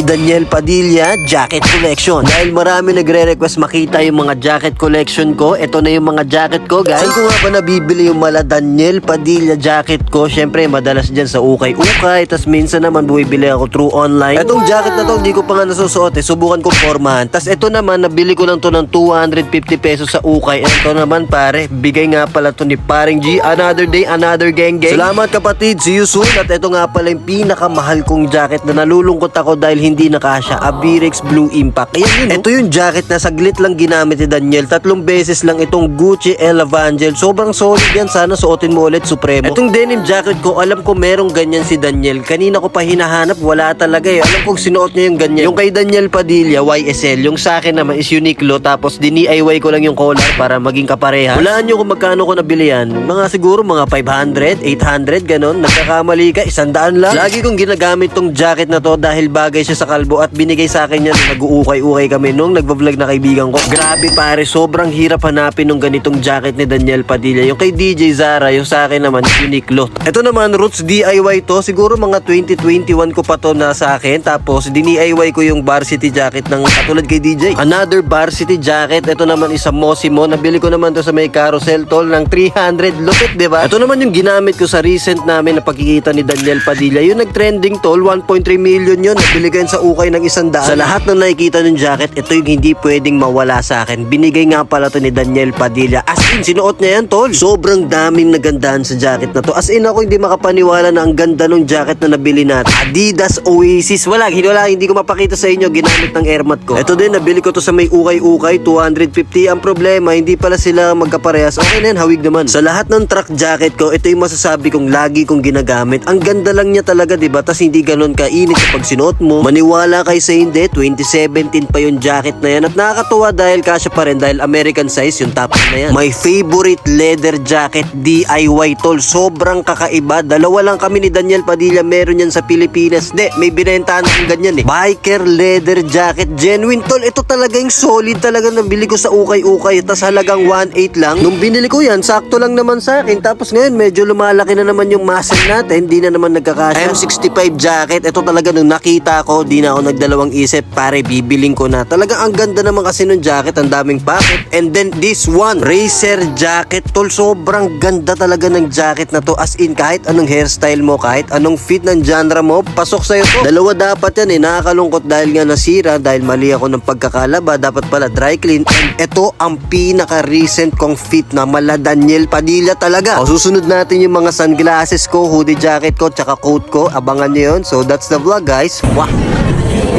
Daniel Padilla Jacket Collection. Dahil marami nagre-request makita yung mga jacket collection ko, ito na yung mga jacket ko, guys. Saan ko nga ba nabibili yung mala Daniel Padilla jacket ko? Syempre, madalas dyan sa ukay-ukay, tas minsan naman bumibili ako through online. Itong jacket na to, hindi ko pa nga nasusuot eh. Subukan ko pormahan. Tas ito naman, nabili ko lang to ng 250 pesos sa ukay. Ito naman pare, bigay nga pala to ni Paring G. Another day, another gang gang. Salamat kapatid, see you soon. At ito nga pala yung pinakamahal kong jacket na nalulungkot ako dahil hindi nakasya. Avirex Blue Impact. Ayan yun. Ito yung jacket na saglit lang ginamit ni Daniel. 3 beses lang itong Gucci El Evangel. Sobrang solid yan. Sana suotin mo ulit, Supremo. Itong denim jacket ko, alam ko merong ganyan si Daniel. Kanina ko pa hinahanap, wala talaga eh. Alam kong sinuot niya yung ganyan. Yung kay Daniel Padilla, YSL. Yung sa akin naman is Uniqlo. Tapos DIY ko lang yung collar para maging kapareha. Hulaan nyo kung magkano ko nabili yan. Mga siguro mga 500, 800, ganon. Nagkakamali ka, 100 lang. Lagi kong ginagamit tong jacket na to dahil bagay siya sa kalbo at binigay sa akin yan nag-uukay-ukay kami nung nagbablog na kaibigan ko. Grabe pare, sobrang hirap hanapin nung ganitong jacket ni Daniel Padilla. Yung kay DJ Zara, yung sa akin naman Uniqlo. Ito naman Roots DIY to, siguro mga 2021 ko pa to na sa akin. Tapos DIY ko yung varsity jacket ng katulad kay DJ. Another varsity jacket, ito naman isa Mosimo. Nabili ko naman to sa may carousel tol ng 300 lupit, diba? Ito naman yung ginamit ko sa recent namin na pagkikita ni Daniel Padilla. Yung nag-trending tol, 1.3 million yun. Nabili ko yan sa ukay ng 100. Sa lahat ng nakikita ng jacket, ito yung hindi pwedeng mawala sa akin. Binigay nga pala to ni Daniel Padilla. As in, sinuot niya yan tol. Sobrang daming nagandahan sa jacket na to. As in, ako hindi makapaniwala na ang ganda ng jacket na nabili natin. Adidas Oasis. Wala, hindi ko mapakita sa inyo. Ginamit ng airmat ko. Ito din, nabili ko to sa may ukay-ukay, 250. Ang problema, hindi pala sila magkaparehas. Okay na yan, hawig naman. Sa lahat ng track jacket ko, ito yung masasabi kong lagi kong ginagamit. Ang ganda lang niya talaga, diba? Tas hindi ganun kainit kapag sinuot mo. Maniwala kay sa hindi, 2017 pa yung jacket na yan. At nakakatuwa dahil kasya pa rin dahil American size yung top na yan. My favorite leather jacket, DIY tol. Sobrang kakaiba. Dalawa lang kami ni Daniel Padilla. Meron yan sa Pilipinas. May binentahan akong ganyan eh. Biker leather jacket. Genuine tol. Ito talaga yung solid talaga. Nabili ko sa ukay-ukay. Tas halagang 1.8 lang. Nung binili ko yan, sakto lang naman sa akin. Tapos ngayon, medyo lumalaki na naman yung muscle natin. Hindi na naman nagkakasya. M65 jacket. Ito talaga nung nakita ko, di na ako nagdalawang isip, pare bibiling ko na. Talaga ang ganda naman kasi ng jacket, ang daming pocket. And then this one, racer jacket tol, sobrang ganda talaga ng jacket na to. As in, kahit anong hairstyle mo, kahit anong fit ng genre mo, pasok sa'yo to. Dalawa dapat yan eh, nakakalungkot dahil nga nasira, dahil mali ako ng pagkakalaba, dapat pala dry clean. And ito ang pinaka-recent kong fit na mala Daniel Padilla talaga. O susunod natin yung mga sunglasses ko, hoodie jacket ko, tsaka coat ko, abangan nyo yun. So that's the vlog guys. Wow!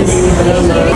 Sumita ka na lang.